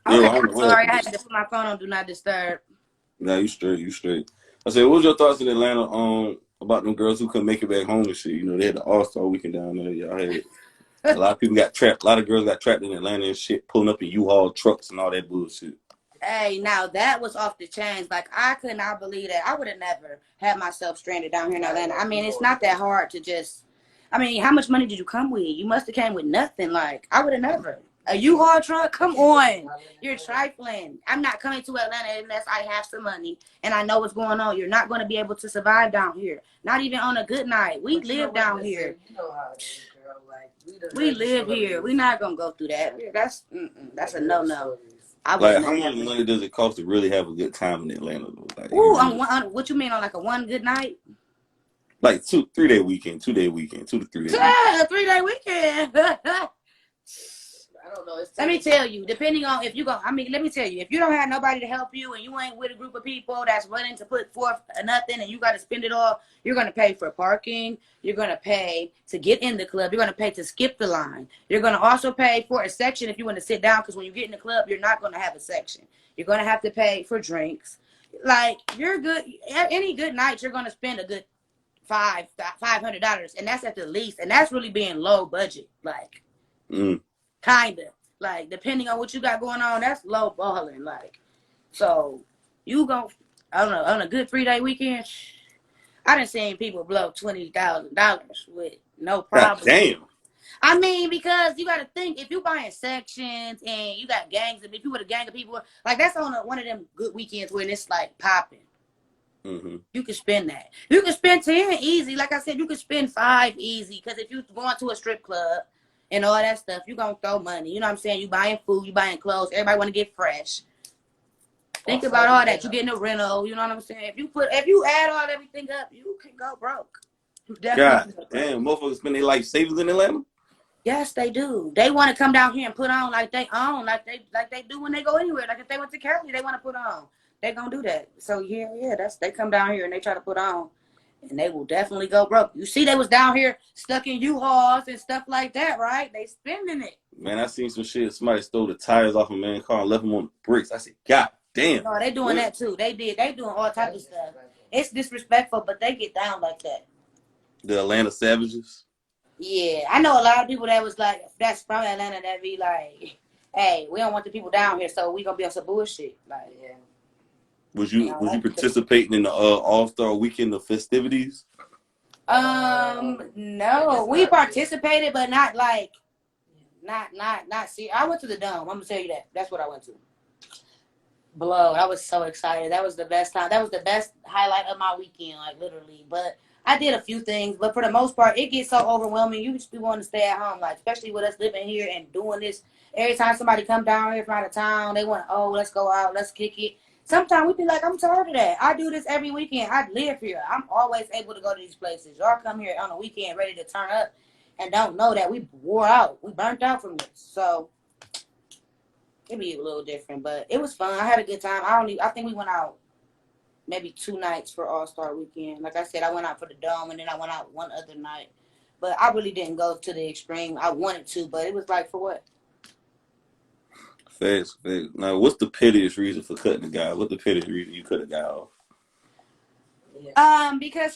Okay, Yo, I'm what sorry. I happened? had to put my phone on Do Not Disturb. Nah, you straight, you straight. I said, what was your thoughts in Atlanta about them girls who couldn't make it back home and shit? You know, they had the All-Star weekend down there. Y'all had a lot of people got trapped. A lot of girls got trapped in Atlanta and shit, pulling up in U-Haul trucks and all that bullshit. Hey, now that was off the chains. Like, I could not believe that. I would have never had myself stranded down here in Atlanta. I mean, it's not that hard to just. I mean, how much money did you come with? You must have came with nothing. Like, I would have never. A U-Haul truck? Come on. You're trifling. I'm not coming to Atlanta unless I have some money and I know what's going on. You're not going to be able to survive down here. Not even on a good night. We live down here. We live here. We're not going to go through that. That's a no-no. I Like, wouldn't how have much never. money does it cost to really have a good time in Atlanta? Like, Ooh, you really, what you mean on like a one good night? like 3 day weekend, 2 day weekend, 2 to 3 day weekend. Yeah, a 3-day weekend. I don't know. Let me tell you, depending on if you go, I mean, let me tell you, if you don't have nobody to help you and you ain't with a group of people that's willing to put forth nothing and you got to spend it all, you're going to pay for parking. You're going to pay to get in the club. You're going to pay to skip the line. You're going to also pay for a section if you want to sit down because when you get in the club, you're not going to have a section. You're going to have to pay for drinks. Like, you're good. Any good night, you're going to spend a good $500, and that's at the least, and that's really being low budget, like kind of like depending on what you got going on, that's low balling, like. So you go on a good 3-day weekend. I done seen people blow $20,000 with no God problem. damn. I mean, because you got to think if you buying sections and you got gangs of, if you with a gang of people, like that's on one of them good weekends when it's like popping. You can spend that. You can spend 10 easy. Like I said, you can spend 5 easy. Because if you going to a strip club and all that stuff, you going to throw money. You know what I'm saying? You buying food, you buying clothes. Everybody want to get fresh. Think about all that. You getting a rental. You know what I'm saying? If you add all everything up, you can go broke. God Definitely. damn, motherfuckers spend their life savings in Atlanta? Yes, they do. They want to come down here and put on like they own, like they do when they go anywhere. Like if they went to Cali, they want to put on. They gonna do that. So yeah, they come down here and they try to put on, and they will definitely go broke. You see, they was down here stuck in U-Hauls and stuff like that, right? They spending it. Man, I seen some shit. Somebody stole the tires off a man's car and left him on the bricks. I said, God damn. No, they doing that too. They doing all types of stuff. It's disrespectful, but they get down like that. The Atlanta Savages. Yeah, I know a lot of people that was like, that's from Atlanta that be like, hey, we don't want the people down here, so we gonna be on some bullshit. Like, yeah. Was you participating in the All-Star weekend of festivities? No, we participated, but not like, not see. I went to the Dome. I'm gonna tell you that. That's what I went to. Blow. I was so excited. That was the best time. That was the best highlight of my weekend, like literally. But I did a few things, but for the most part, it gets so overwhelming. You just be wanting to stay at home, like especially with us living here and doing this. Every time somebody come down here from out of town, they want, oh, let's go out, let's kick it. Sometimes we be like, I'm tired of that. I do this every weekend. I live here. I'm always able to go to these places. Y'all come here on a weekend ready to turn up and don't know that we wore out. We burnt out from this. So it'd be a little different, but it was fun. I had a good time. I think we went out maybe 2 nights for All-Star weekend. Like I said, I went out for the Dome and then I went out one other night. But I really didn't go to the extreme. I wanted to, but it was like, for what? Facts. Now, what's the pettiest reason for cutting the guy? What's the pettiest reason you cut a guy off? Because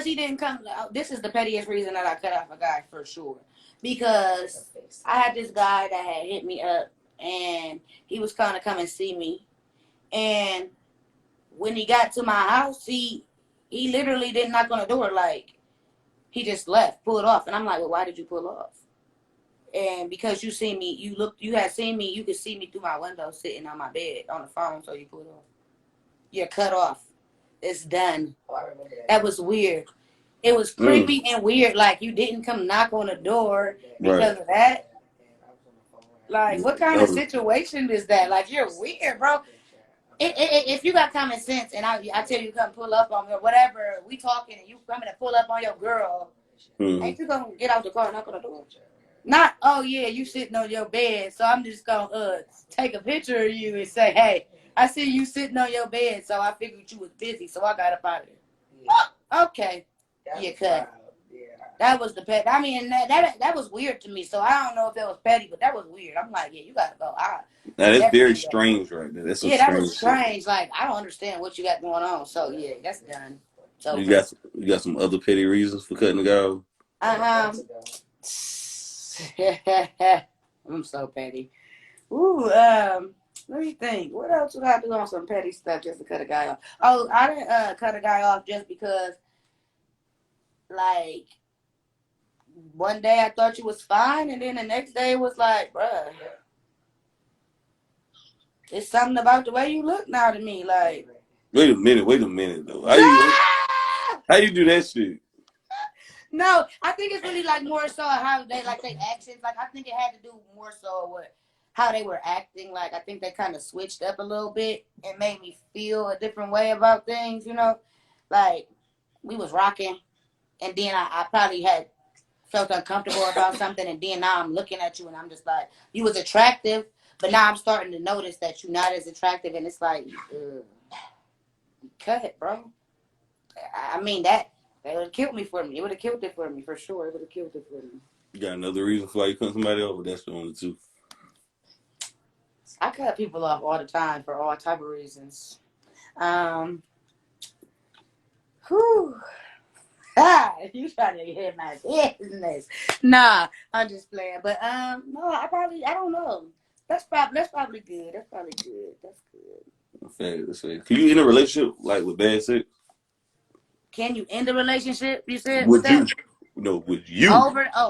he didn't come. This is the pettiest reason that I cut off a guy for sure. Because I had this guy that had hit me up and he was kind of come and see me. And when he got to my house, he literally didn't knock on the door. Like, he just left, pulled off. And I'm like, well, why did you pull off? And because you see me, you had seen me, you could see me through my window sitting on my bed on the phone, so you pulled off. You're cut off. It's done. Oh, I remember that. That was weird. It was creepy and weird. Like, you didn't come knock on the door because of that. Like, what kind of situation is that? Like, you're weird, bro. If you got common sense and I tell you come pull up on me or whatever, we talking and you coming to pull up on your girl, ain't you gonna get out the car and knock on the door? Not, oh yeah, you sitting on your bed, so I'm just gonna take a picture of you and say, hey, I see you sitting on your bed, so I figured you was busy, so I got up out of here. Yeah. Okay. You cut. Yeah, That was the pet. I mean, that was weird to me. So I don't know if it was petty, but that was weird. I'm like, yeah, you gotta go. Now that's very Definitely gotta go. strange right there. That's some Yeah, that was strange shit. strange. Like, I don't understand what you got going on. So yeah, that's done. It's You over. got you got some other petty reasons for cutting the guy off? I'm so petty. Ooh, let me think. What else would I do on some petty stuff just to cut a guy off? Oh, I didn't cut a guy off just because, like, one day I thought you was fine, and then the next day it was like, bruh, it's something about the way you look now to me. Like, Wait a minute though. How you do that shit? no, I think it's really like more so how they like their actions. Like I think it had to do more so with how they were acting. Like I think they kind of switched up a little bit and made me feel a different way about things. You know, like we was rocking, and then I probably had felt uncomfortable about something, and then now I'm looking at you and I'm just like, you was attractive, but now I'm starting to notice that you're not as attractive, and it's like, cut it, bro. I mean that would have killed me for me. It would have killed it for me for sure. It would have killed it for me. You got another reason for why you cut somebody off, or that's the only two? I cut people off all the time for all type of reasons. Whew. You trying to hit my business? Nah, I'm just playing. But no, I don't know. That's probably good. That's probably good. That's good. That's fair. Can you in a relationship like with bad sex? Can you end a relationship? You said with Would you? that No, would you?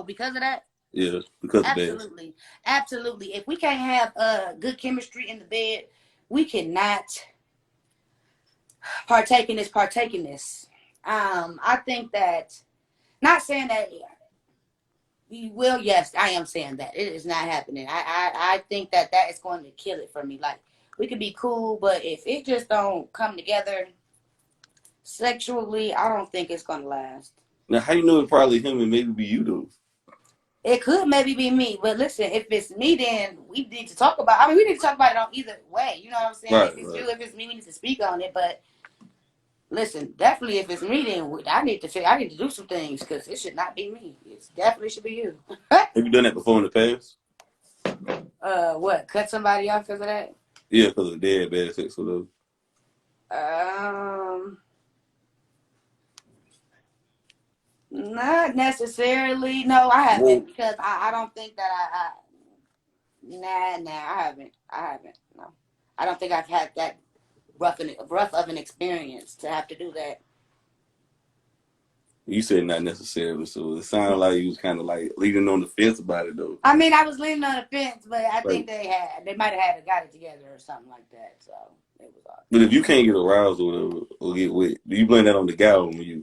because of that? Yeah, because of bad. Absolutely, absolutely. If we can't have good chemistry in the bed, we cannot partake in this. I think that. Not saying that you will. Yes, I am saying that it is not happening. I think that is going to kill it for me. Like we could be cool, but if it just don't come together sexually, I don't think it's going to last. Now, how you know it's probably him and maybe be you though? It could maybe be me, but listen, if it's me, then we need to talk about. I mean, we need to talk about it on either way. You know what I'm saying? Right, If it's right. you, if it's me, we need to speak on it. But listen, definitely, if it's me, then I need to do some things because it should not be me. It definitely should be you. Have you done that before in the past? What? Cut somebody off because of that? Yeah, because of their bad sex or whatever. Not necessarily. No, I haven't Well, because I don't think that I haven't. No, I don't think I've had that rough of an experience to have to do that. you said not necessarily, so it sounded like you was kind of like leaning on the fence about it though. I mean, I was leaning on the fence, but I Like, think they might have got it together or something like that. So it was all. but if you can't get aroused or whatever, or get wet, do you blame that on the guy or on you?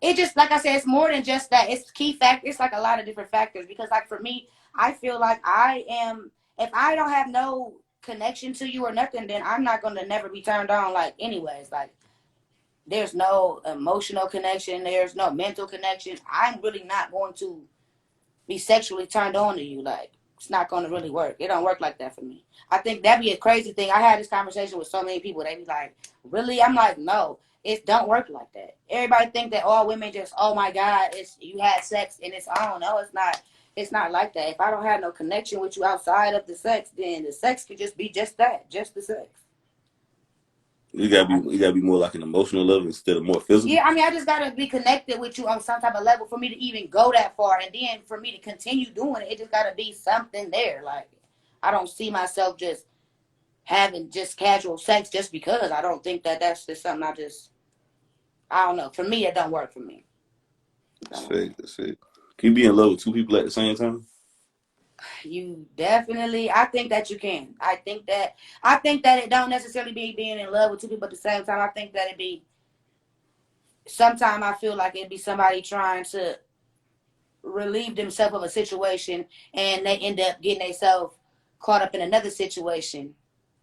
It just like I said, it's more than just that. It's key factor. It's like a lot of different factors because, like for me, I feel like I am. If I don't have no connection to you or nothing, then I'm not gonna never be turned on. Like, anyways, like there's no emotional connection. There's no mental connection. I'm really not going to be sexually turned on to you. Like, it's not going to really work. It don't work like that for me. I think that'd be a crazy thing. I had this conversation with so many people. They be like, really? I'm like, no, it don't work like that. Everybody think that all women just, oh my God, it's you had sex and it's on. No, it's not. It's not like that. If I don't have no connection with you outside of the sex, then the sex could just be just that, just the sex. You gotta be more like an emotional level instead of more physical. Yeah, I mean, I just gotta be connected with you on some type of level for me to even go that far, and then for me to continue doing it, it just gotta be something there. Like, I don't see myself just having just casual sex just because. I don't think that that's just something I don't know. For me, it don't work for me. That's fake. That's fake. Can you be in love with two people at the same time? You definitely. I think that you can. I think that it don't necessarily be being in love with two people at the same time. I think that it be. Sometimes I feel like it'd be somebody trying to relieve themselves of a situation, and they end up getting themselves caught up in another situation,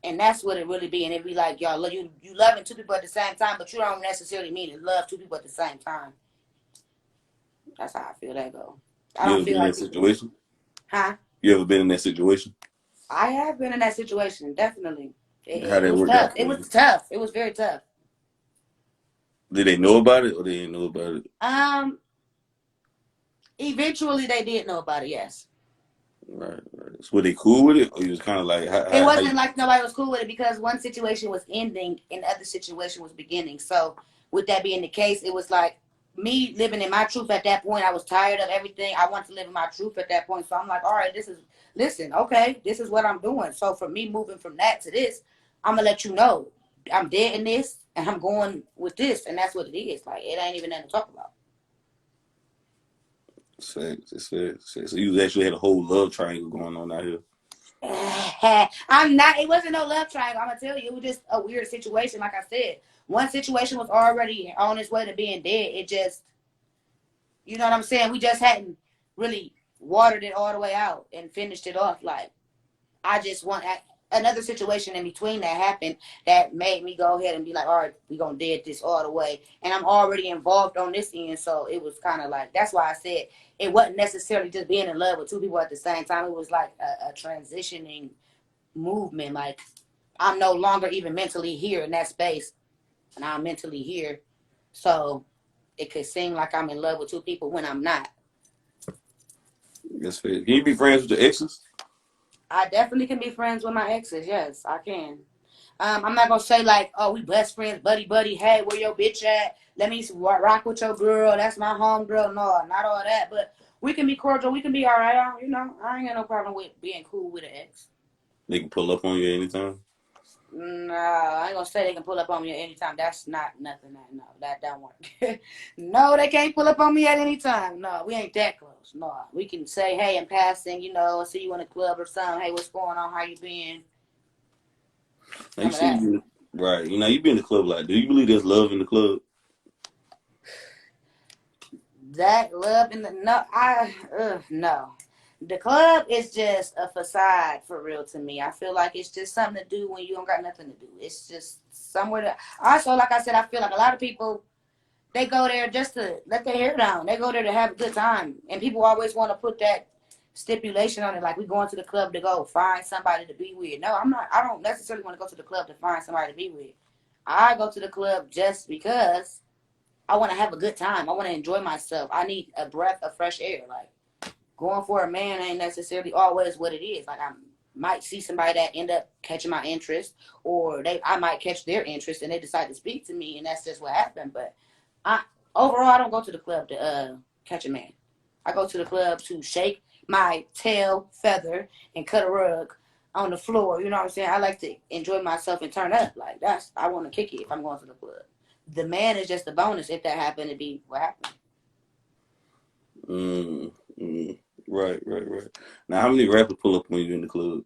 and that's what it really be. And it'd be like, y'all, you loving two people at the same time, but you don't necessarily mean to love two people at the same time. That's how I feel that go. I You don't ever feel been in like that situation? Huh? You ever been in that situation? I have been in that situation, definitely. How that It was worked tough. out for It you? was tough. It was very tough. Did they know about it or they didn't know about it? Eventually, they did know about it. Yes. Right, right. So were they cool with it, or you was kind of like, It how wasn't you? like nobody was cool with it because one situation was ending and the other situation was beginning. So, with that being the case, it was like me living in my truth at that point. I was tired of everything. I wanted to live in my truth at that point. So, I'm like, all right, listen, okay, this is what I'm doing. So, for me moving from that to this, I'm going to let you know I'm dead in this and I'm going with this. And that's what it is. Like, it ain't even nothing to talk about. It's fair. So you actually had a whole love triangle going on out here. I'm not. It wasn't no love triangle. I'm gonna tell you, it was just a weird situation. Like I said, one situation was already on its way to being dead. It just, you know what I'm saying. We just hadn't really watered it all the way out and finished it off. Like I just want another situation in between that happened that made me go ahead and be like, all right, we gonna dead this all the way. And I'm already involved on this end, so it was kind of like that's why I said it wasn't necessarily just being in love with two people at the same time. It was like a transitioning movement. Like I'm no longer even mentally here in that space, and I'm mentally here. So it could seem like I'm in love with two people when I'm not. That's fair. Can you be friends with your exes? I definitely can be friends with my exes. Yes, I can. I'm not gonna say like, oh, we best friends, buddy, buddy. Hey, where your bitch at? Let me rock with your girl. That's my home girl. No, not all that. But we can be cordial. We can be all right. You know, I ain't got no problem with being cool with an ex. They can pull up on you anytime. No, I ain't gonna say they can pull up on me at any time. That's not nothing. No, that don't work. No, they can't pull up on me at any time. No, we ain't that close. No, we can say, hey, in passing, you know, I see you in the club or something. Hey, what's going on? How you been? Now you Some of see, that. right? You know, you be in the club. Like, do you believe there's love in the club? That love in the no, no. The club is just a facade for real to me. I feel like it's just something to do when you don't got nothing to do. It's just somewhere to. Also, like I said, I feel like a lot of people they go there just to let their hair down. They go there to have a good time, and people always want to put that stipulation on it, like we going to the club to go find somebody to be with. No, I'm not. I don't necessarily want to go to the club to find somebody to be with. I go to the club just because I want to have a good time. I want to enjoy myself. I need a breath of fresh air. Like going for a man ain't necessarily always what it is. Like I might see somebody that end up catching my interest, or I might catch their interest and they decide to speak to me, and that's just what happened. But I overall I don't go to the club to catch a man. I go to the club to shake my tail feather and cut a rug on the floor. You know what I'm saying? I like to enjoy myself and turn up. Like that's I want to kick it if I'm going to the club. The man is just a bonus if that happened to be what happened. Mm, mm. Right, right, right. Now, how many rappers pull up on you in the club?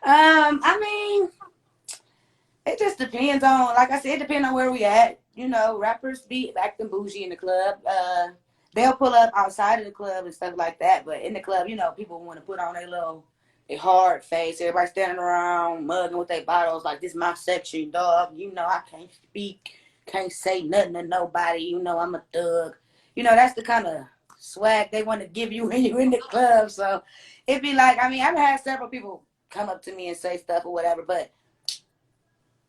I mean, it just depends on, like I said, it depends on where we at. You know, rappers be acting bougie in the club. They'll pull up outside of the club and stuff like that. But in the club, you know, people want to put on their hard face. Everybody standing around mugging with their bottles like this my section, dog. You know, I can't speak, can't say nothing to nobody. You know, I'm a thug. You know, that's the kind of swag they want to give you when you're in the club. So it'd be like, I mean, I've had several people come up to me and say stuff or whatever, but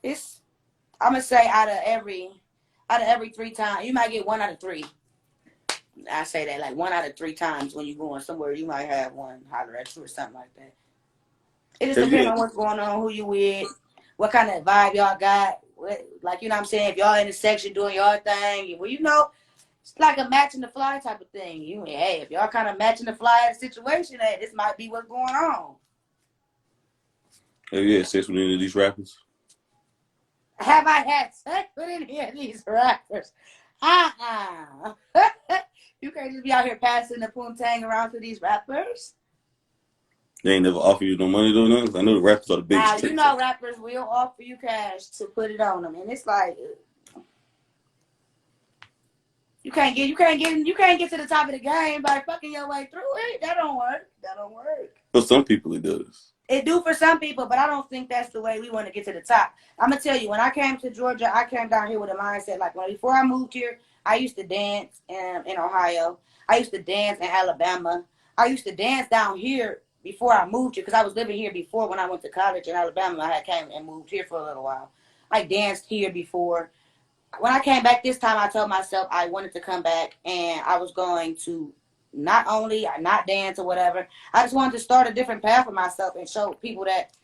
it's I'm gonna say out of every 3 times, you might get 1 out of 3. I say that like 1 out of 3 times when you're going somewhere, you might have one holler at you or something like that. It just Have you depends had, on what's going on, who you with, what kind of vibe y'all got. Like you know what I'm saying, if y'all in the section doing y'all thing, well you know it's like a matching the fly type of thing. Hey, if y'all kind of matching the fly situation, hey, this might be what's going on. have you had sex with any of these rappers? Have I had sex with any of these rappers? Uh-uh. You can't just be out here passing the poontang around to these rappers. They ain't never offer you no money though, nothing. I know the rappers are the Now, biggest you trickster. know rappers will offer you cash to put it on them. And it's like you can't get to the top of the game by fucking your way through it. That don't work. That don't work. For some people, it does. It do for some people, but I don't think that's the way we want to get to the top. I'm gonna tell you, when I came to Georgia, I came down here with a mindset like before I moved here, I used to dance in Ohio. I used to dance in Alabama. I used to dance down here before I moved here because I was living here before when I went to college in Alabama. I had came and moved here for a little while. I danced here before. when I came back this time, I told myself I wanted to come back and I was going to not only not dance or whatever. I just wanted to start a different path for myself and show people that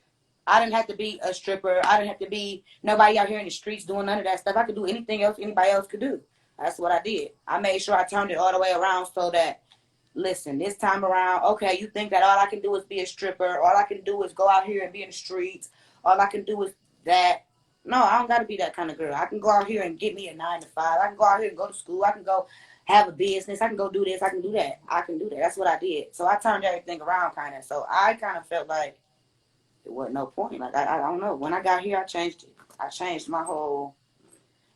I didn't have to be a stripper. I didn't have to be nobody out here in the streets doing none of that stuff. I could do anything else anybody else could do. That's what I did. I made sure I turned it all the way around so that, listen, this time around, okay, you think that all I can do is be a stripper, all I can do is go out here and be in the streets, all I can do is that. No, I don't got to be that kind of girl. I can go out here and get me a 9 to 5. I can go out here and go to school. I can go have a business. I can go do this. I can do that. I can do that. That's what I did. So I turned everything around kind of. So I kind of felt like it wasn't no point. Like I don't know. When I got here, I changed it. I changed my whole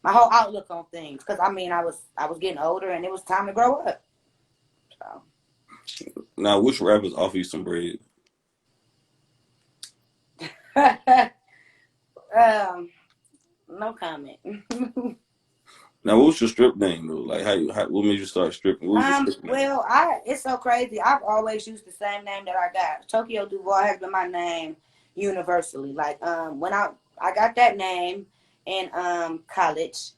outlook on things. Cause I mean, I was getting older and it was time to grow up. So. Now, which rappers offer you some bread? No comment. Now, what was your strip name though? Like, what made you start stripping? What was your strip name? Well, it's so crazy. I've always used the same name that I got. Tokoyo Duval has been my name universally. Like, when I got that name in college.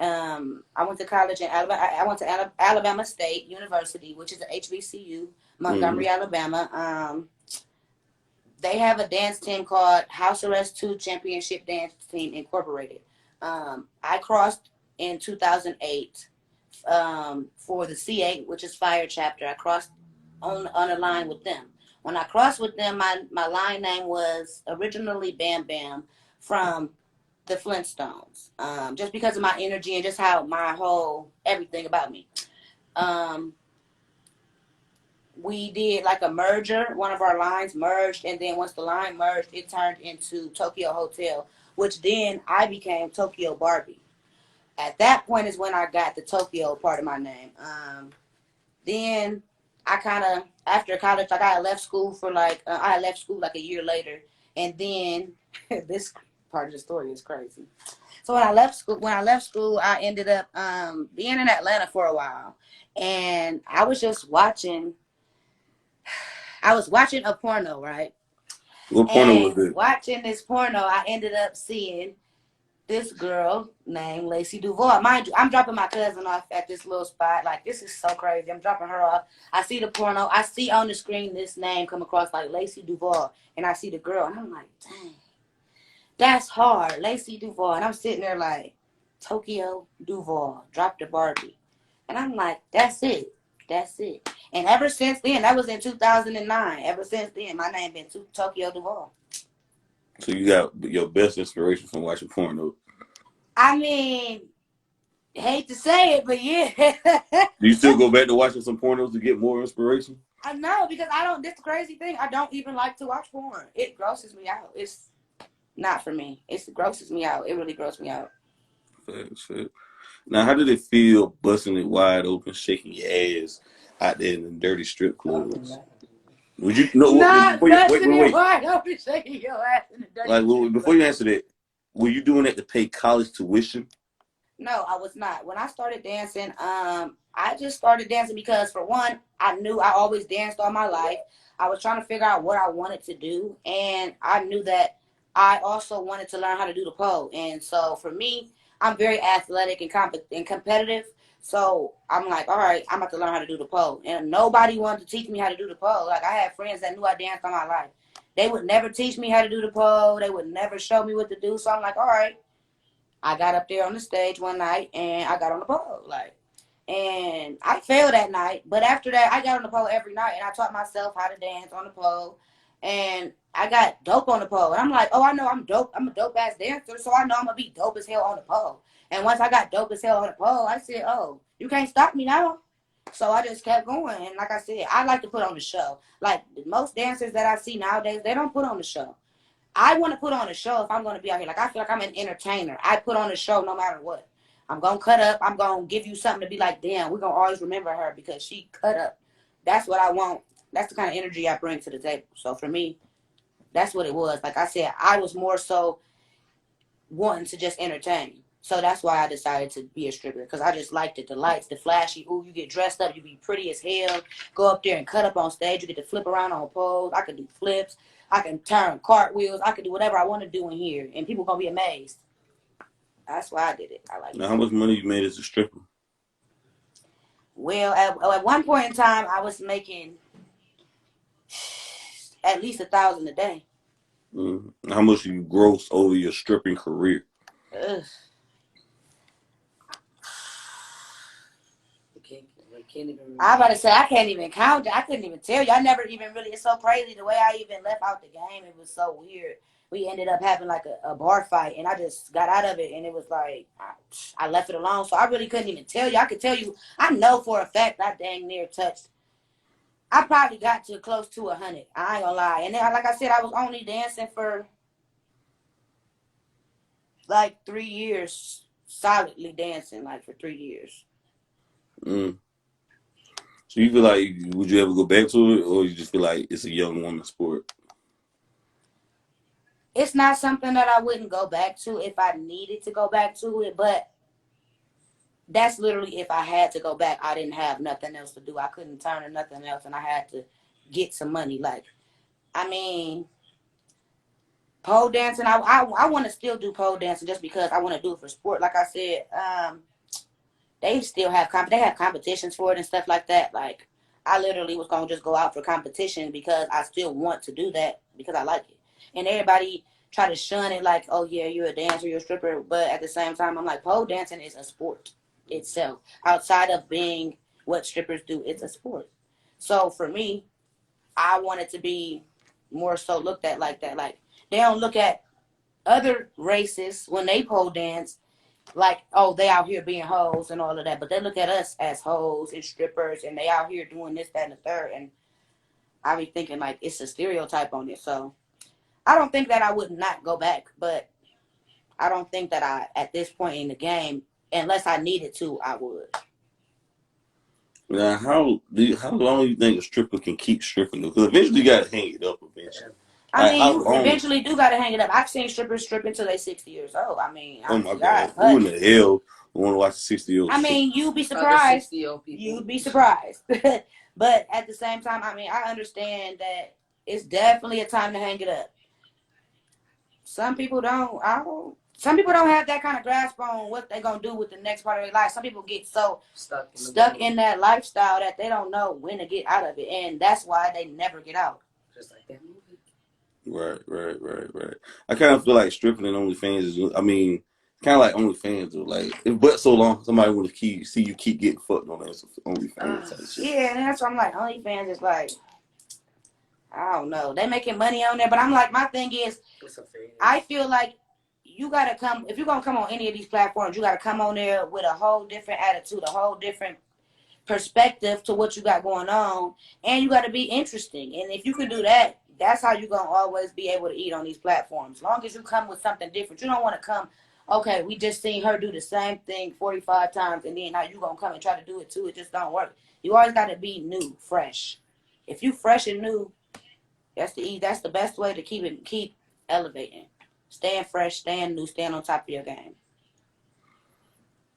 I went to college in Alabama. I went to Alabama State University, which is a HBCU, Montgomery, Alabama. They have a dance team called House Arrest 2 Championship Dance Team Incorporated. I crossed in 2008 for the C8, which is Fire Chapter. I crossed on a line with them. When I crossed with them, my line name was originally Bam Bam from the Flintstones, just because of my energy and just how my whole everything about me. We did like a merger. One of our lines merged, and then once the line merged, it turned into Tokoyo Hotel, which then I became Tokoyo Barbie. At that point is when I got the Tokoyo part of my name. Then I kind of, after college, like I left school for like, I left school like a year later, and then this part of the story is crazy. So when I left school, I ended up being in Atlanta for a while, and I was just watching. I was watching a porno, right? What porno was it? Watching this porno, I ended up seeing this girl named Lacey Duval. Mind you, I'm dropping my cousin off at this little spot. Like, this is so crazy. I'm dropping her off. I see the porno. I see on the screen this name come across like Lacey Duval, and I see the girl, and I'm like, dang. That's hard, Lacey Duval. And I'm sitting there like, Tokoyo Duval, drop the Barbie. And I'm like, that's it. That's it. And ever since then, that was in 2009. Ever since then, my name been Tokoyo Duval. So you got your best inspiration from watching porno? I mean, hate to say it, but yeah. Do you still go back to watching some pornos to get more inspiration? I know, because I don't, this the crazy thing, I don't even like to watch porn. It grosses me out. It's not for me. It grosses me out. It really grosses me out. Facts. Now, how did it feel busting it wide open, shaking your ass out there in the dirty strip clubs? Would you know? Not busting wait. it wide open, shaking your ass in the dirty Like, strip before you answer that, were you doing that to pay college tuition? No, I was not. When I started dancing, I just started dancing because, for one, I knew I always danced all my life. I was trying to figure out what I wanted to do, and I knew that I also wanted to learn how to do the pole. And so for me, I'm very athletic and competitive. So I'm like, all right, I'm about to learn how to do the pole. And nobody wanted to teach me how to do the pole. Like, I had friends that knew I danced all my life. They would never teach me how to do the pole. They would never show me what to do. So I'm like, all right. I got up there on the stage one night and I got on the pole. And I failed that night. But after that, I got on the pole every night and I taught myself how to dance on the pole. And I got dope on the pole. And I'm like, oh, I know I'm dope. I'm a dope ass dancer. So I know I'm going to be dope as hell on the pole. And once I got dope as hell on the pole, I said, oh, you can't stop me now. So I just kept going. And like I said, I like to put on the show. Like, most dancers that I see nowadays, they don't put on the show. I want to put on a show if I'm going to be out here. Like, I feel like I'm an entertainer. I put on a show no matter what. I'm going to cut up. I'm going to give you something to be like, damn, we're going to always remember her because she cut up. That's what I want. That's the kind of energy I bring to the table. So for me, that's what it was. Like I said, I was more so wanting to just entertain. So that's why I decided to be a stripper, because I just liked it. The lights, the flashy. Ooh, you get dressed up. You be pretty as hell. Go up there and cut up on stage. You get to flip around on poles. I could do flips. I can turn cartwheels. I can do whatever I want to do in here. And people going to be amazed. That's why I did it. I like Now, it. how much money you made as a stripper? Well, at one point in time, I was making at least 1,000 a day. How much you gross over your stripping career? Ugh. I about to say I can't even count it. I couldn't even tell you. I never even really. It's so crazy the way I even left out the game. It was so weird. We ended up having like a bar fight, and I just got out of it, and it was like I left it alone. So I really couldn't even tell you. I could tell you. I know for a fact I dang near touched. I probably got to close to 100. I ain't gonna lie. And then, like I said, I was only dancing for like 3 years, solidly dancing like for 3 years. Mm. So you feel like, would you ever go back to it, or you just feel like it's a young woman's sport? It's not something that I wouldn't go back to if I needed to go back to it, but that's literally if I had to go back. I didn't have nothing else to do. I couldn't turn to nothing else, and I had to get some money. Like, I mean, pole dancing. I want to still do pole dancing just because I want to do it for sport. Like I said, they still have they have competitions for it and stuff like that. Like, I literally was gonna just go out for competition because I still want to do that because I like it. And everybody try to shun it like, oh yeah, you're a dancer, you're a stripper. But at the same time, I'm like, pole dancing is a sport itself. Outside of being what strippers do, it's a sport. So for me, I want it to be more so looked at like that. Like, they don't look at other races when they pole dance like, oh, they out here being hoes and all of that, but they look at us as hoes and strippers, and they out here doing this, that, and the third. And I be thinking like it's a stereotype on it. So I don't think that I would not go back, but I don't think that I, at this point in the game, unless I needed to, I would. Now, how long do you think a stripper can keep stripping? Because eventually you got to hang it up. Eventually, I like mean, how you long? eventually do got to hang it up. I've seen strippers strip until they 60 years old. I mean, Oh honest my to God, God, who in but the hell want to watch a 60-year-old I strip? mean, you'd be surprised. You'd be surprised. But at the same time, I mean, I understand that it's definitely a time to hang it up. Some people don't. I don't. Some people don't have that kind of grasp on what they're gonna do with the next part of their life. Some people get so stuck in that lifestyle that they don't know when to get out of it, and that's why they never get out. Just like that movie. Right. I kind of feel like stripping and OnlyFans is. I mean, kind of like OnlyFans. Though. Like, if but so long, somebody want to see you keep getting fucked on OnlyFans type shit. Yeah, and that's why I'm like, OnlyFans is like, I don't know. They making money on there, but I'm like, my thing is, I feel like you gotta come if you're gonna come on any of these platforms. You gotta come on there with a whole different attitude, a whole different perspective to what you got going on, and you gotta be interesting. And if you can do that, that's how you're gonna always be able to eat on these platforms. As long as you come with something different, you don't want to come. Okay, we just seen her do the same thing 45 times, and then now you gonna come and try to do it too. It just don't work. You always gotta be new, fresh. If you fresh and new, that's the best way to keep elevating. Staying fresh, staying new, staying on top of your game.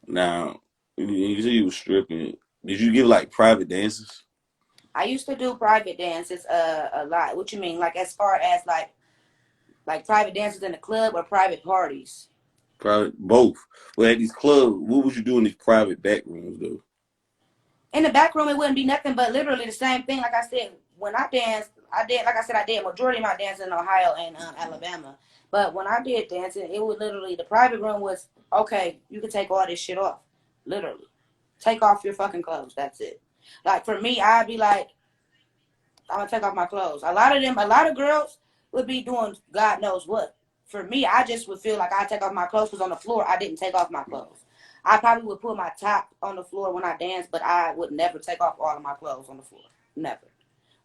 Now, you said you was stripping. Did you give like private dances? I used to do private dances a lot. What you mean? Like as far as like private dances in the club or private parties? Private, both. Well, at these clubs, what would you do in these private back rooms though? In the back room, it wouldn't be nothing but literally the same thing. Like I said, when I danced, I did, like I said, I did majority of my dancing in Ohio and Alabama. But when I did dancing, it was literally, the private room was, okay, you can take all this shit off. Literally. Take off your fucking clothes. That's it. Like for me, I'd be like, I'm gonna take off my clothes. A lot of girls would be doing God knows what. For me, I just would feel like I take off my clothes because on the floor I didn't take off my clothes. I probably would put my top on the floor when I dance, but I would never take off all of my clothes on the floor. Never.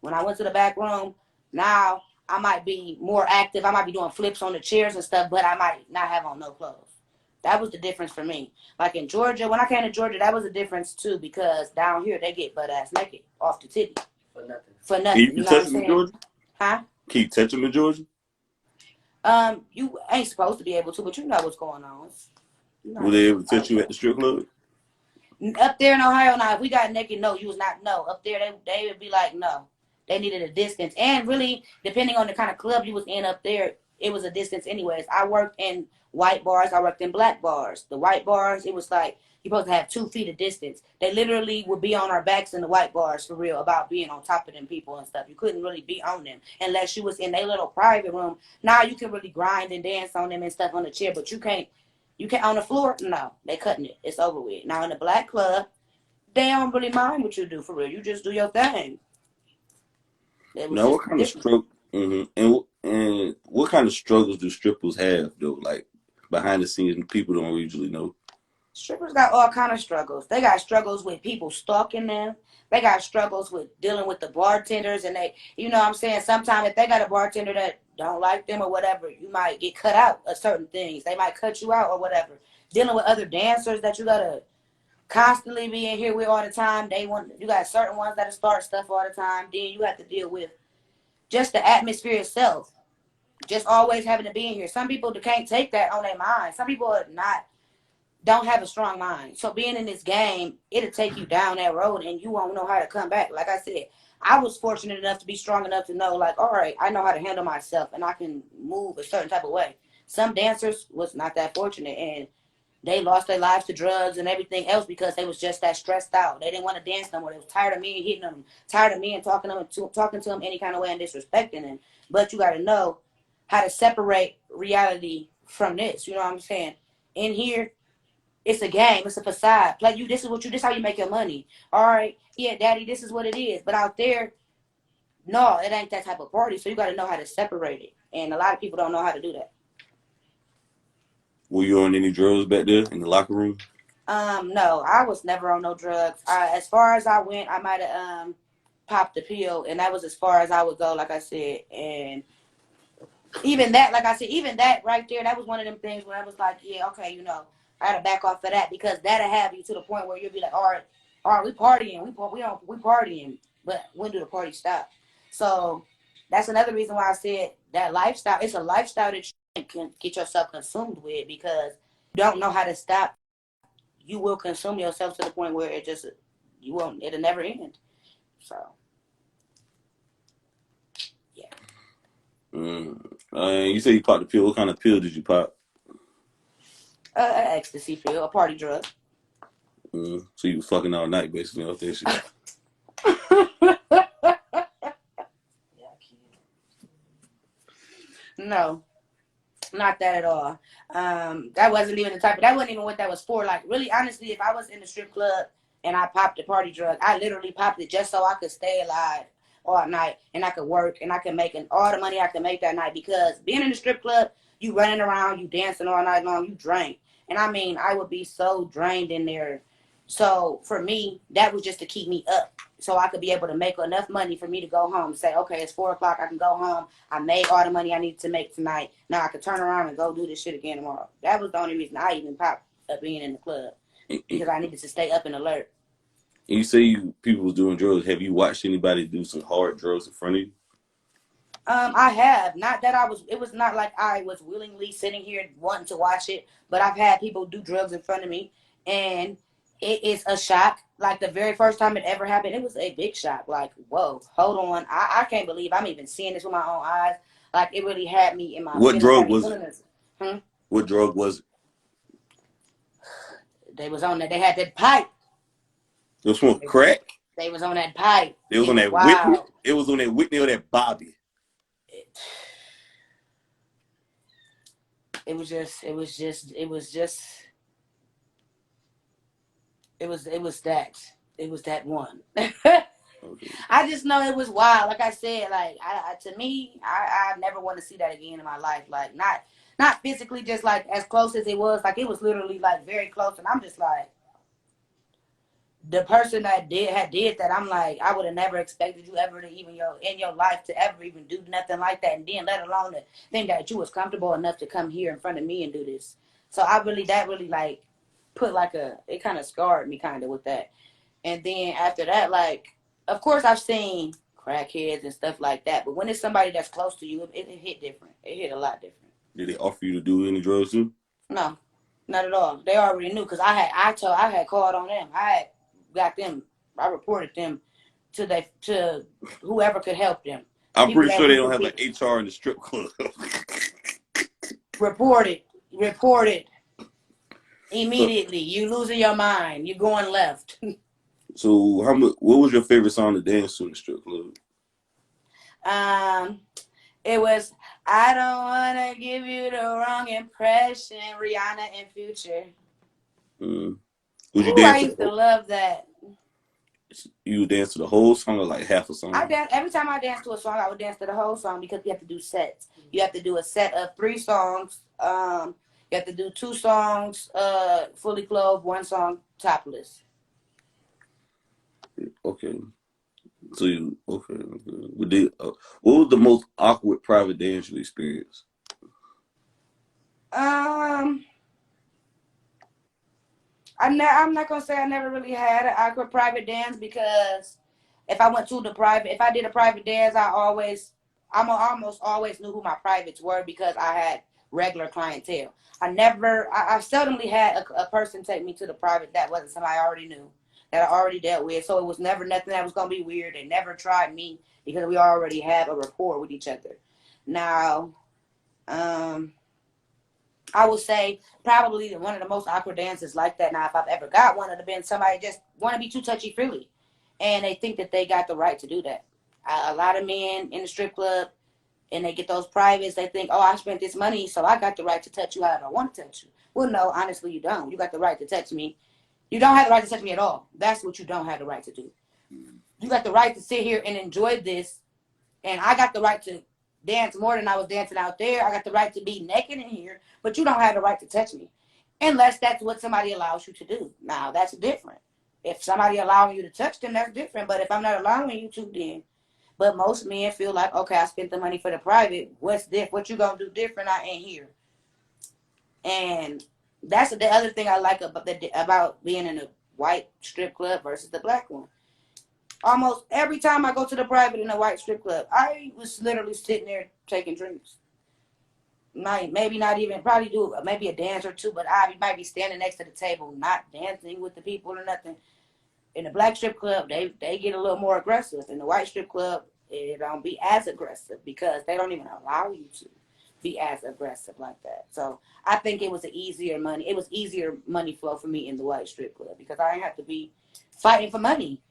When I went to the back room, now I might be more active. I might be doing flips on the chairs and stuff, but I might not have on no clothes. That was the difference for me. Like in Georgia, when I came to Georgia, that was a difference too because down here they get butt ass naked off the titty. For nothing. For Can nothing. you You know what touch I'm them in saying? Georgia? Huh? Can you touch them in Georgia? You ain't supposed to be able to, but you know what's going on. You know Will what's they ever touch you at the strip club? up there in Ohio now. If we got naked, no, you was not. No, up there they would be like no. They needed a distance, and really depending on the kind of club you was in up there, it was a distance anyways. I worked in white bars. I worked in black bars. The white bars, it was like you're supposed to have 2 feet of distance. They literally would be on our backs in the white bars for real about being on top of them people and stuff. You couldn't really be on them unless you was in their little private room. Now you can really grind and dance on them and stuff on the chair, but you can't on the floor. No, they cutting it. It's over with. Now in the black club, they don't really mind what you do for real. You just do your thing. It was Now, just what kind of different. struggle? And what kind of struggles do strippers have though? Like behind the scenes, people don't usually know. Strippers got all kind of struggles. They got struggles with people stalking them. They got struggles with dealing with the bartenders, and they, you know what I'm saying, sometimes if they got a bartender that don't like them or whatever, you might get cut out of certain things. They might cut you out or whatever. Dealing with other dancers that you gotta constantly be in here with all the time. You got certain ones that start stuff all the time. Then you have to deal with just the atmosphere itself. Just always having to be in here. Some people can't take that on their mind. Some people are not don't have a strong mind. So being in this game, it'll take you down that road and you won't know how to come back. Like I said, I was fortunate enough to be strong enough to know, like, all right, I know how to handle myself and I can move a certain type of way. Some dancers was not that fortunate and they lost their lives to drugs and everything else because they was just that stressed out. They didn't want to dance no more. They was tired of men hitting them, tired of men talking to them any kind of way and disrespecting them. But you got to know how to separate reality from this. You know what I'm saying? In here, it's a game. It's a facade. Like this is how you make your money. All right. Yeah, daddy, this is what it is. But out there, no, it ain't that type of party. So you got to know how to separate it. And a lot of people don't know how to do that. Were you on any drugs back there in the locker room? No, I was never on no drugs. As far as I went, I might have popped a pill, and that was as far as I would go, like I said. And even that, like I said, even that right there, that was one of them things where I was like, yeah, okay, you know, I had to back off of that because that'll have you to the point where you'll be like, all right, we partying, we partying, but when do the party stop? So that's another reason why I said that lifestyle. It's a lifestyle that you can get yourself consumed with because you don't know how to stop. You will consume yourself to the point where it'll never end. So yeah. You say you popped the pill. What kind of pill did you pop? Ecstasy pill, a party drug. So you was fucking all night basically off that shit. No, not that at all. That wasn't even that wasn't even what that was for. Like really, honestly, if I was in the strip club and I popped a party drug, I literally popped it just so I could stay alive all night and I could work and I could make all the money I could make that night because being in the strip club, you running around, you dancing all night long, you drank. And I mean, I would be so drained in there. So for me, that was just to keep me up so I could be able to make enough money for me to go home and say, okay, it's 4 o'clock. I can go home. I made all the money I needed to make tonight. Now I can turn around and go do this shit again tomorrow. That was the only reason I even popped up being in the club because I needed to stay up and alert. And you say people was doing drugs. Have you watched anybody do some hard drugs in front of you? I have. Not that it was not like I was willingly sitting here wanting to watch it, but I've had people do drugs in front of me and it is a shock. Like the very first time it ever happened, it was a big shock. Like, whoa, hold on. I can't believe I'm even seeing this with my own eyes. Like it really had me in my What drug was it? What drug was it? They was on that. They had that pipe. It was from crack? They was on that pipe. It was on that Whitney. It was on that Whitney or that Bobby. It was that one. Okay. I just know it was wild. Like I said, like to me, I never want to see that again in my life. Like not physically, just like as close as it was. Like it was literally like very close, and I'm just like the person that did that. I'm like I would have never expected you ever to even in your life to ever even do nothing like that, and then let alone to think that you was comfortable enough to come here in front of me and do this. So that really like put like it kind of scarred me kind of with that. And then after that, like, of course I've seen crackheads and stuff like that. But when it's somebody that's close to you, it hit different. It hit a lot different. Did they offer you to do any drugs too? No, not at all. They already knew because I had called on them. I had got them. I reported them to whoever could help them. I'm pretty sure they don't have an HR in the strip club. Reported. reported So, immediately. You losing your mind. You going left. so how much? What was your favorite song to dance to in the strip club? um, it was I don't wanna give you the wrong impression. Rihanna and Future. Mm. Would you Ooh, I dance to used to love that. you would dance to the whole song or like half a I song? dance every time I dance to a song. I would dance to the whole song because you have to do sets. You have to do a set of 3 songs. You have to do 2 songs fully clothed, 1 song topless. Okay. So you okay? Okay. What was the most awkward private dance you experienced? Um, I'm not gonna say I never really had an awkward private dance because if I did a private dance, almost always knew who my privates were because I had regular clientele. I seldomly had a person take me to the private that wasn't somebody I already knew, that I already dealt with. So it was never nothing that was gonna be weird. They never tried me because we already have a rapport with each other. Now, um, I would say probably one of the most awkward dances like that. Now, if I've ever got one, it'd have been somebody just want to be too touchy feely, and they think that they got the right to do that. A lot of men in the strip club, and they get those privates. They think, oh, I spent this money, so I got the right to touch you however I want to touch you. Well, no, honestly, you don't. You got the right to touch me. You don't have the right to touch me at all. That's what you don't have the right to do. You got the right to sit here and enjoy this, and I got the right to dance more than I was dancing out there. I got the right to be naked in here, but you don't have the right to touch me unless that's what somebody allows you to do. Now that's different. If somebody allowing you to touch them, that's different. But if I'm not allowing you to, then. But most men feel like, okay, I spent the money for the private. What you gonna do different? I ain't here. And that's the other thing I like about being in a white strip club versus the black one. Almost every time I go to the private in a white strip club, I was literally sitting there taking drinks. Maybe not even probably do maybe a dance or two, but I might be standing next to the table, not dancing with the people or nothing. In the black strip club, they get a little more aggressive. In the white strip club, it don't be as aggressive because they don't even allow you to be as aggressive like that. So I think it was an easier money. It was easier money flow for me in the white strip club because I didn't have to be fighting for money,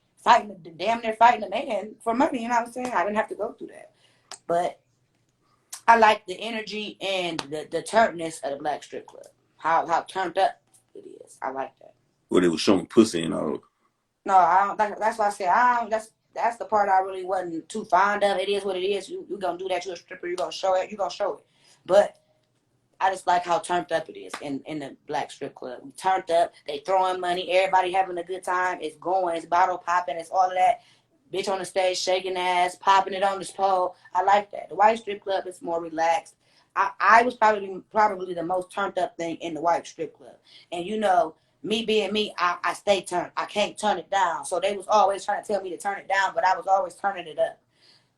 damn near fighting a man for money. You know what I'm saying? I didn't have to go through that. But I like the energy and the turnedness of the black strip club. How turned up it is. I like that. Where they was showing pussy and all? No, I don't. That's why I said I don't. That's the part I really wasn't too fond of. It is what it is. You gonna do that. You're a stripper. You gonna show it. You gonna show it. But I just like how turned up it is in the black strip club. Turned up. They throwing money. Everybody having a good time. It's going. It's bottle popping. It's all of that. Bitch on the stage shaking ass, popping it on this pole. I like that. The white strip club is more relaxed. I was probably the most turned up thing in the white strip club. And you know, me being me, I stay turned. I can't turn it down. So they was always trying to tell me to turn it down, but I was always turning it up.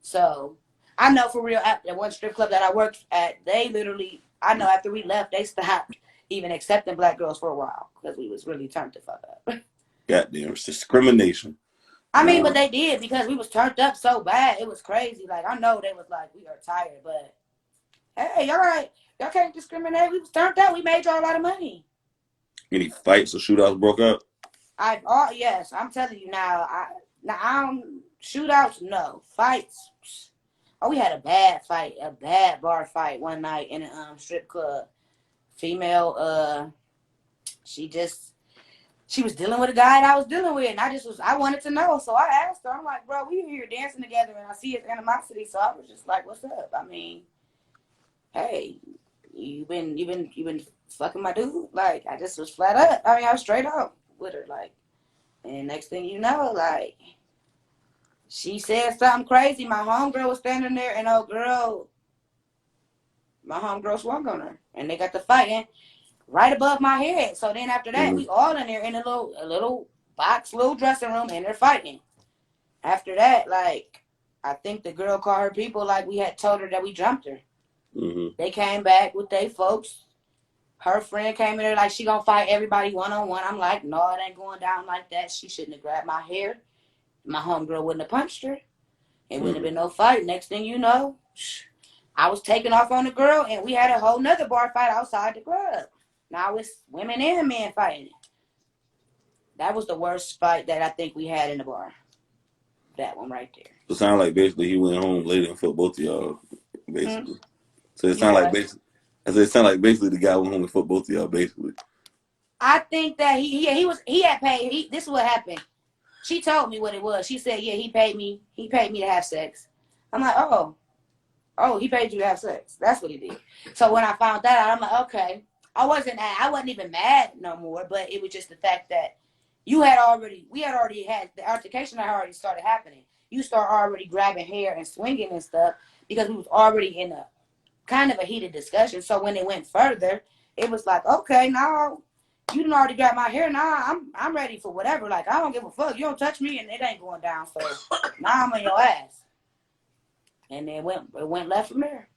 So I know for real at the one strip club that I worked at, they literally I know after we left, they stopped even accepting black girls for a while because we was really turned the fuck up. Goddamn, it's discrimination. I mean, but Nah, they did because we was turned up so bad. It was crazy. Like I know they was like, we are tired, but hey, y'all right. Y'all can't discriminate. We was turned up. We made y'all a lot of money. any fights or shootouts broke out? Yes, I'm telling you now. I don't shootouts. No fights. Oh, we had a bad fight, a bad bar fight one night in a strip club. Female, she just she was dealing with a guy that I was dealing with, and I wanted to know, so I asked her. I'm like, bro, we here dancing together, and I see his animosity, so I was just like, what's up? I mean, hey, you been fucking my dude? Like, I just was flat up. I mean, I was straight up with her, like, and next thing you know, like, she said something crazy. My homegirl was standing there, and my homegirl swung on her, and they got to fighting right above my head. So then after that, Mm-hmm. we all in there in a little box, little dressing room, and they're fighting. After that, like, I think the girl called her people like we had told her that we jumped her. Mm-hmm. They came back with their folks. Her friend came in there like she gonna fight everybody one on one. I'm like, no, it ain't going down like that. She shouldn't have grabbed my hair. My homegirl wouldn't have punched her. It wouldn't have Mm-hmm. been no fight. Next thing you know, I was taking off on the girl, and we had a whole nother bar fight outside the club. Now it's women and men fighting. That was the worst fight that I think we had in the bar. That one right there. So it sound like basically he went home later and fucked both of y'all, basically. So it You sound said like what? basically. I said it sound like basically the guy went home and fucked both of y'all, basically. I think that he had paid. This is what happened. She told me what it was. She said, "Yeah, he paid me. He paid me to have sex." I'm like, "Oh, he paid you to have sex. That's what he did." So when I found that out, I'm like, "Okay." I wasn't even mad no more, but it was just the fact that we had already had the altercation had already started happening. You start already grabbing hair and swinging and stuff because we was already in a kind of a heated discussion. So when it went further, it was like, okay, now you done already got my hair. Now I'm ready for whatever. Like, I don't give a fuck. You don't touch me and it ain't going down. So now I'm on your ass. And then it went left from there.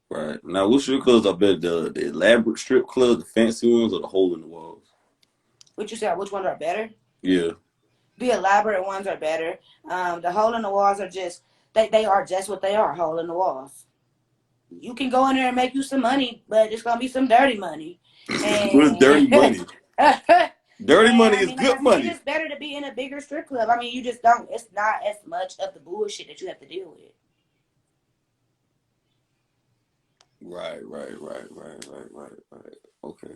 Right. Now, what's your clubs? I bet the elaborate strip club, the fancy ones, or the hole in the walls? What you said? Which ones are better? Yeah. The elaborate ones are better. The hole in the walls are just they are just what they are. Hole in the walls. You can go in there and make you some money, but it's gonna be some dirty money. What's dirty And money? and Dirty money I is mean, like I good said, it's money. just better to be in a bigger strip club. I mean, you just don't. It's not as much of the bullshit that you have to deal with. Right. Okay.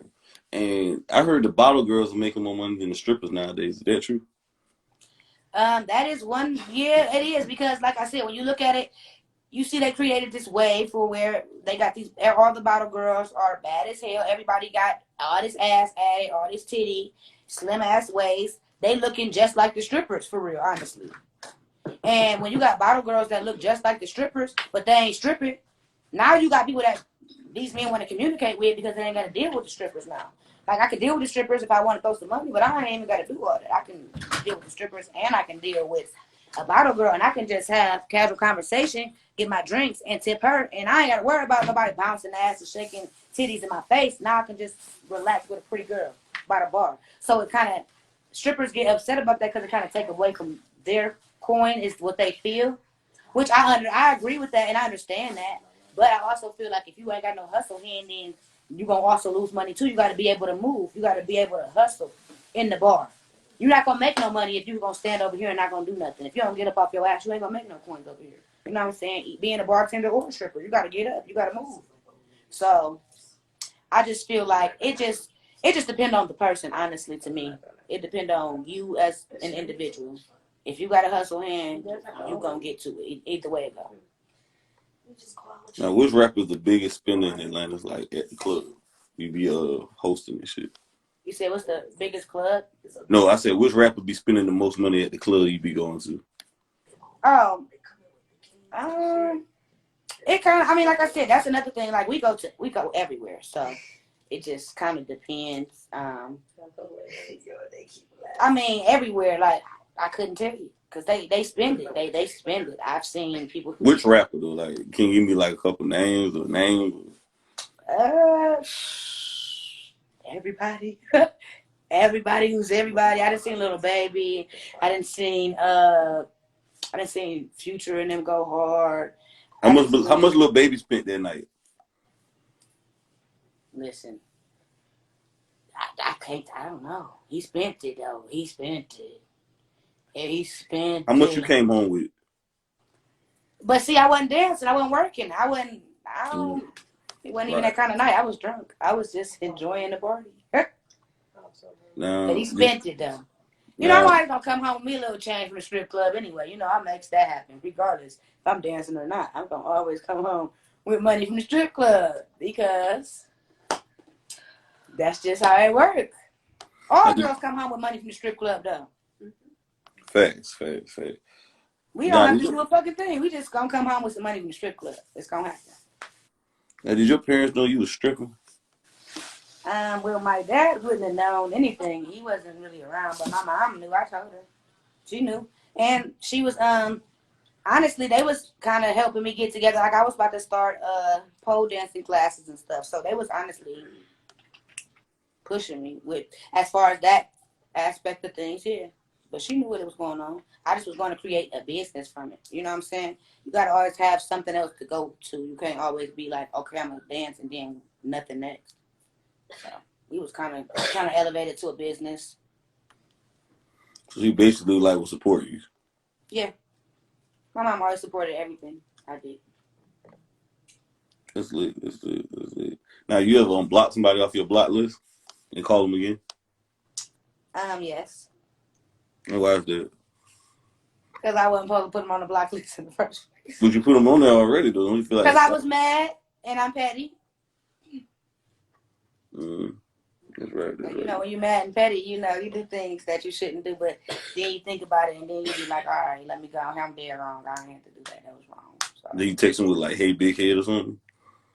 And I heard the bottle girls are making more money than the strippers nowadays. Is that true? That is one. Yeah, it is because, like I said, when you look at it, you see they created this wave for where they got these. All the bottle girls are bad as hell. Everybody got all this ass added, all this titty, slim ass waist. They looking just like the strippers for real, honestly. And when you got bottle girls that look just like the strippers, but they ain't stripping, now you got people that these men want to communicate with because they ain't got to deal with the strippers now. Like, I can deal with the strippers if I want to throw some money, but I ain't even got to do all that. I can deal with the strippers and I can deal with a bottle girl and I can just have casual conversation, get my drinks, and tip her. And I ain't got to worry about nobody bouncing ass and shaking titties in my face. Now I can just relax with a pretty girl by the bar. So it kind of, strippers get upset about that because it kind of take away from their coin is what they feel, which I agree with that and I understand that. But I also feel like if you ain't got no hustle hand, then you gonna also lose money too. You got to be able to move. You got to be able to hustle in the bar. You're not gonna make no money if you're gonna stand over here and not gonna do nothing. If you don't get up off your ass, you ain't gonna make no coins over here. You know what I'm saying? Being a bartender or a stripper, you got to get up. You got to move. So I just feel like it just depends on the person. Honestly, to me, it depends on you as an individual. If you got a hustle hand, you gonna get to it. Either way it go. Now, which rapper is the biggest spender in Atlanta? Like at the club, you be hosting and shit. You said what's the biggest club? No, I said which rapper be spending the most money at the club you be going to? Oh, um, it kind of. I mean, like I said, that's another thing. Like we go everywhere, so it just kind of depends. I mean, everywhere. Like I couldn't tell you because they spend it. They spend it. I've seen people who Which rapper though? Like, can you give me like a couple names or names? uh everybody. Everybody who's everybody. I didn't see Little Baby. I didn't see Future and them go hard. How I much? didn't How see. much little baby spent that night? Listen, I can't. I don't know. He spent it though. He spent it. Yeah, he spent How much you it. came home with? But see, I wasn't dancing. I wasn't working. I wasn't. I Mm, don't. It wasn't even right that kind of night. I was drunk. I was just enjoying the party. But now, he spent it though. You know, I'm now, always gonna come home with me a little change from the strip club anyway. You know, I makes that happen regardless if I'm dancing or not. I'm gonna always come home with money from the strip club because that's just how it works. now All did, girls come home with money from the strip club though. facts. We don't Now, have did to your, do a fucking thing. We just gonna come home with some money from the strip club. It's gonna happen. now, did your parents know you was stripping? Well, my dad wouldn't have known anything. He wasn't really around, but my mom knew. I told her. She knew. And she was honestly, they was kind of helping me get together. Like I was about to start pole dancing classes and stuff. So they was honestly pushing me with as far as that aspect of things here. But she knew what was going on. I just was going to create a business from it. You know what I'm saying? You got to always have something else to go to. You can't always be like, okay, I'm gonna dance and then nothing next. So we was kind of elevated to a business. So she basically like will support you. Yeah, my mom always supported everything I did. That's lit. That's lit. That's lit. Now you ever unblock somebody off your block list and call them again? Yes, And why is that? because I wasn't supposed to put them on the block list in the first place. But you put them on there already, though. Don't you feel like Because that's I was mad and I'm petty. That's right. That's You right. know, when you're mad and petty, you know, you do things that you shouldn't do, but then you think about it and then you be like, all right, let me go. I'm dead wrong. I didn't have to do that. That was wrong. So. Then you text them with like, "Hey, big head" or something.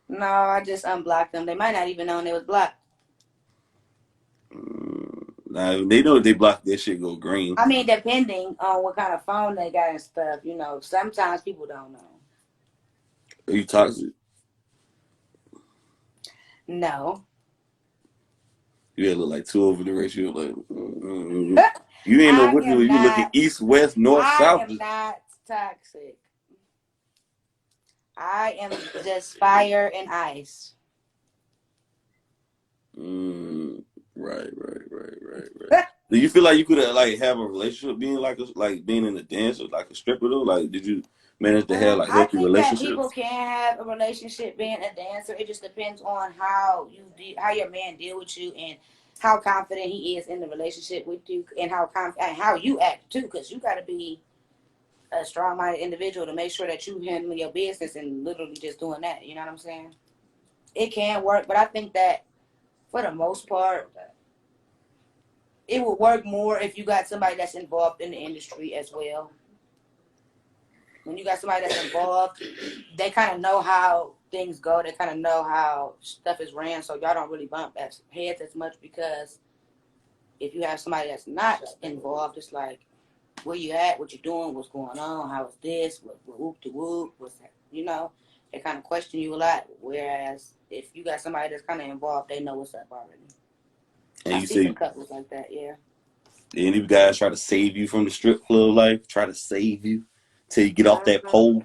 No, I just unblocked them. They might not even know they was blocked. Now they know if they block that shit go green. I mean, depending on what kind of phone they got and stuff, you know, sometimes people don't know. Are you toxic? No. You had look like two over the ratio. Like you ain't no I what you am looking not. east, west, north, I south. am not toxic. I am just fire and ice. Right. Do you feel like you could like have a relationship being like being in a dance or like a stripper though? Like, did you manage to have like I healthy think that people relationships? can have a relationship being a dancer. It just depends on how how your man deal with you, and how confident he is in the relationship with you, and how you act too. Because you got to be a strong-minded individual to make sure that you handle your business and literally just doing that. You know what I'm saying? It can work, but I think that for the most part, it will work more if you got somebody that's involved in the industry as well. When you got somebody that's involved, they kind of know how things go. They kind of know how stuff is ran, so y'all don't really bump heads as much. Because if you have somebody that's not involved, it's like, where you at, what you doing, what's going on, how is this, what whoop to whoop, what's that, you know? They kind of question you a lot. Whereas if you got somebody that's kind of involved, they know what's up already. And I you see some say couples like that, yeah. any guys try to save you from the strip club life, try to save you till you get off that pole.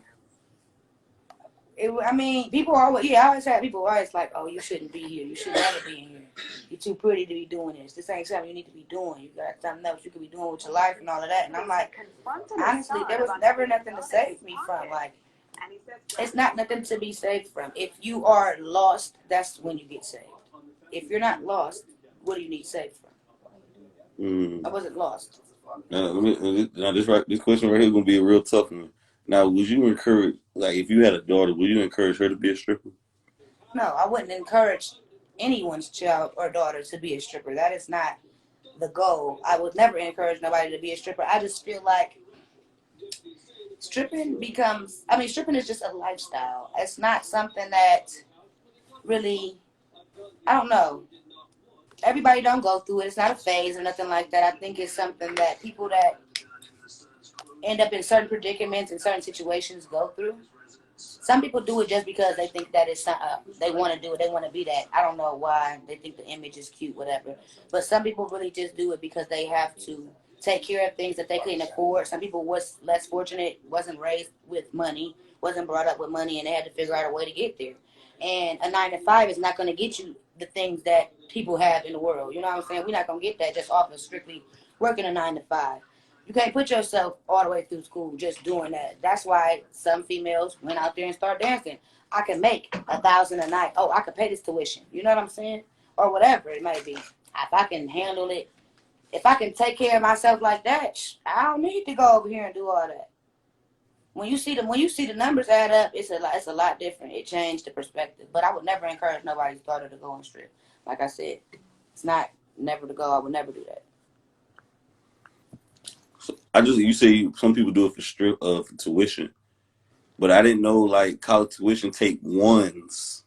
I mean, people always, I always have people always like, oh, you shouldn't be here. You should never be in here. You're too pretty to be doing this. This ain't something you need to be doing. You got something else you could be doing with your life and all of that. And I'm like, honestly, there was never nothing to save me from. Like, it's not nothing to be saved from. If you are lost, that's when you get saved. If you're not lost, what do you need saved from? I wasn't lost. Now this question right here is gonna be a real tough one. Now, would you encourage, like, if you had a daughter, would you encourage her to be a stripper? No, I wouldn't encourage anyone's child or daughter to be a stripper. That is not the goal. I would never encourage nobody to be a stripper. I just feel like stripping is just a lifestyle. It's not something that really, I don't know. Everybody don't go through it. It's not a phase or nothing like that. I think it's something that people that end up in certain predicaments and certain situations go through. Some people do it just because they think that it's they want to do it. They want to be that. I don't know why. They think the image is cute, whatever. But some people really just do it because they have to take care of things that they couldn't afford. Some people was less fortunate, wasn't raised with money, wasn't brought up with money, and they had to figure out a way to get there. And a 9 to 5 is not going to get you the things that people have in the world. You know what I'm saying? We're not going to get that just off of strictly working a 9 to 5. You can't put yourself all the way through school just doing that. That's why some females went out there and started dancing. I can make 1,000 a night. Oh, I could pay this tuition. You know what I'm saying? Or whatever it may be. If I can handle it, if I can take care of myself like that, I don't need to go over here and do all that. When you see the numbers add up, it's a lot different. It changed the perspective. But I would never encourage nobody's daughter to go and strip. Like I said, it's not never to go. I would never do that. So you say some people do it for tuition, but I didn't know like college tuition take ones,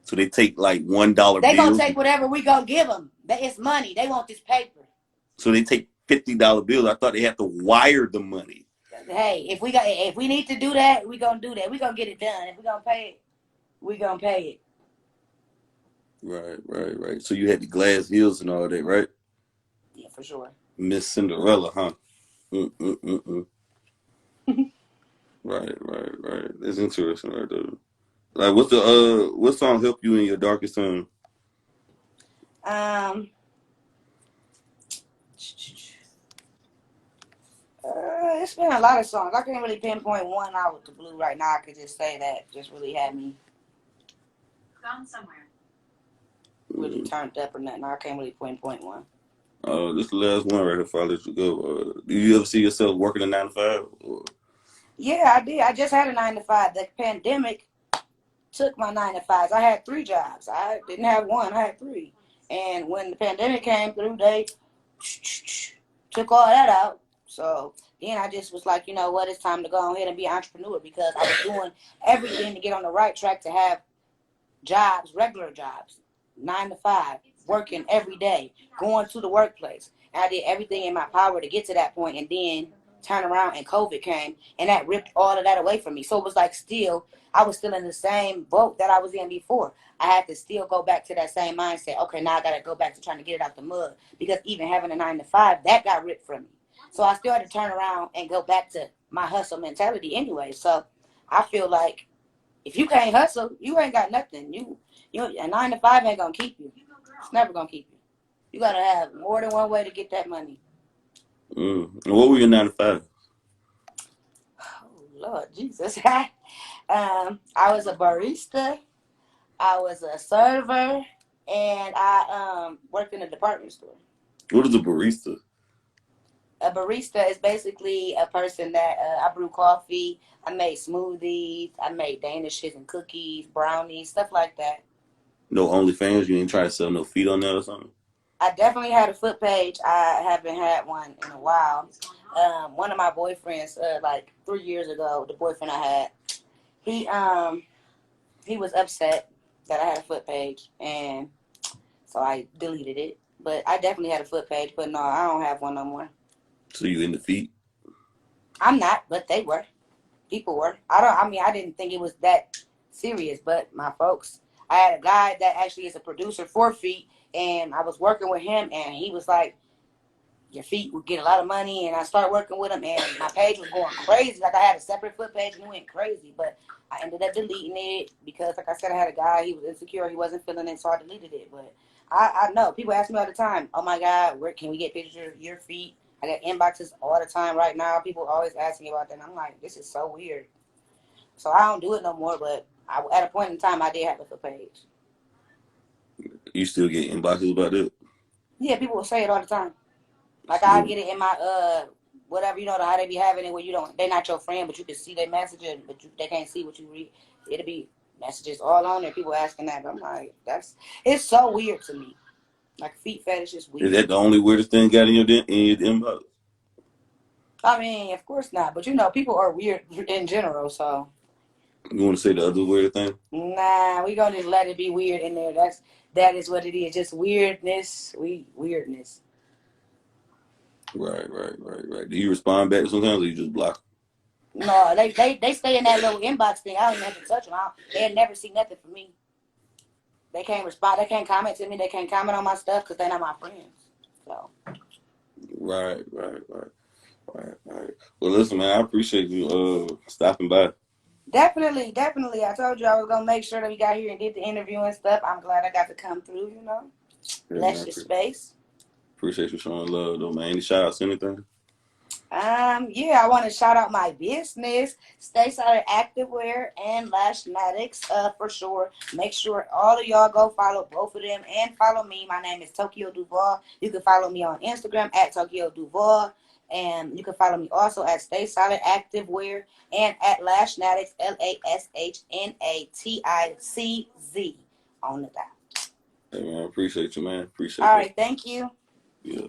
so they take like $1 They gonna bills. take whatever we gonna give them. It's money. They want this paper. So they take $50 bills. I thought they had to wire the money. Hey, if we need to do that, we gonna do that. We gonna get it done. If we gonna pay it, we gonna pay it. Right. So you had the glass heels and all that, right? Yeah, for sure. Miss Cinderella, huh? Mm-mm-mm-mm. Right. That's interesting, right there. Like, what song helped you in your darkest time? Um, it's been a lot of songs. I can't really pinpoint one out with the blue right now. I could just say that just really had me Gone somewhere. really Mm. turned up or nothing. I can't really pinpoint one. This is the last one right here before I let you go. Do you ever see yourself working a 9 to 5? Or? Yeah, I did. I just had a 9 to 5. The pandemic took my 9 to 5s. I had 3 jobs. I didn't have one. I had three. And when the pandemic came through, they took all that out. So then I just was like, you know what? It's time to go ahead and be an entrepreneur because I was doing everything to get on the right track to have jobs, regular jobs, 9 to 5, working every day, going to the workplace. And I did everything in my power to get to that point, and then turn around and COVID came, and that ripped all of that away from me. So it was like I was still in the same boat that I was in before. I had to still go back to that same mindset. Okay, now I got to go back to trying to get it out the mud because even having a 9 to 5, that got ripped from me. So I still had to turn around and go back to my hustle mentality anyway. So I feel like if you can't hustle, you ain't got nothing. You a 9 to 5 ain't gonna keep you. It's never gonna keep you. You gotta have more than one way to get that money. And what were your 9 to 5? Oh Lord Jesus. I was a barista, I was a server, and I worked in a department store. What is a barista? A barista is basically a person that I brew coffee, I made smoothies, I made danishes and cookies, brownies, stuff like that. No OnlyFans? You ain't try to sell no feet on that or something? I definitely had a foot page. I haven't had one in a while. One of my boyfriends, like 3 years ago, the boyfriend I had, he he was upset that I had a foot page, and so I deleted it. But I definitely had a foot page, but no, I don't have one no more. So you in the feet? I'm not, but they were. People were. I mean, I didn't think it was that serious, but my folks. I had a guy that actually is a producer for Feet, and I was working with him, and he was like, your feet would get a lot of money, and I started working with him, and my page was going crazy. Like I had a separate foot page, and it went crazy, but I ended up deleting it because, like I said, I had a guy. He was insecure. He wasn't feeling it, so I deleted it. But I know people ask me all the time, "Oh my God, where can we get pictures of your feet?" I get inboxes all the time right now. People always ask me about that, and I'm like, this is so weird. So I don't do it no more. But at a point in time, I did have a foot page. You still get inboxes about that? Yeah, people will say it all the time. Like I get it in my whatever, how they be having it where they're not your friend, but you can see their messages, but they can't see what you read. It'll be messages all on there. People asking that, but I'm like, it's so weird to me. Like feet fetish is Is weird. that the only weirdest thing got in your inbox? I mean, of course not, but people are weird in general. So You want to say the other weird thing? nah, we gonna just let it be weird in there. That is what it is. Just weirdness. Weirdness. Right. Do you respond back sometimes, or you just block? No, they stay in that little inbox thing. I don't even have to touch them. They'll never see nothing from me. They can't respond. They can't comment to me. They can't comment on my stuff because they're not my friends. So Right. Well, listen, man, I appreciate you stopping by. definitely. I told you I was gonna make sure that we got here and did the interview and stuff. I'm glad I got to come through. Yeah, man, Bless your space. appreciate you showing love, though, man. Any shout outs, anything? Yeah, I want to shout out my business, Stay Solid Activewear and Lashnatics, for sure. Make sure all of y'all go follow both of them and follow me. My name is Tokoyo Duval. You can follow me on Instagram at Tokoyo Duval. And you can follow me also at Stay Solid Activewear and at Lashnatics, LASHNATICZ on the dot. Hey, man, appreciate you, man. All Appreciate that. right, thank you. Yeah.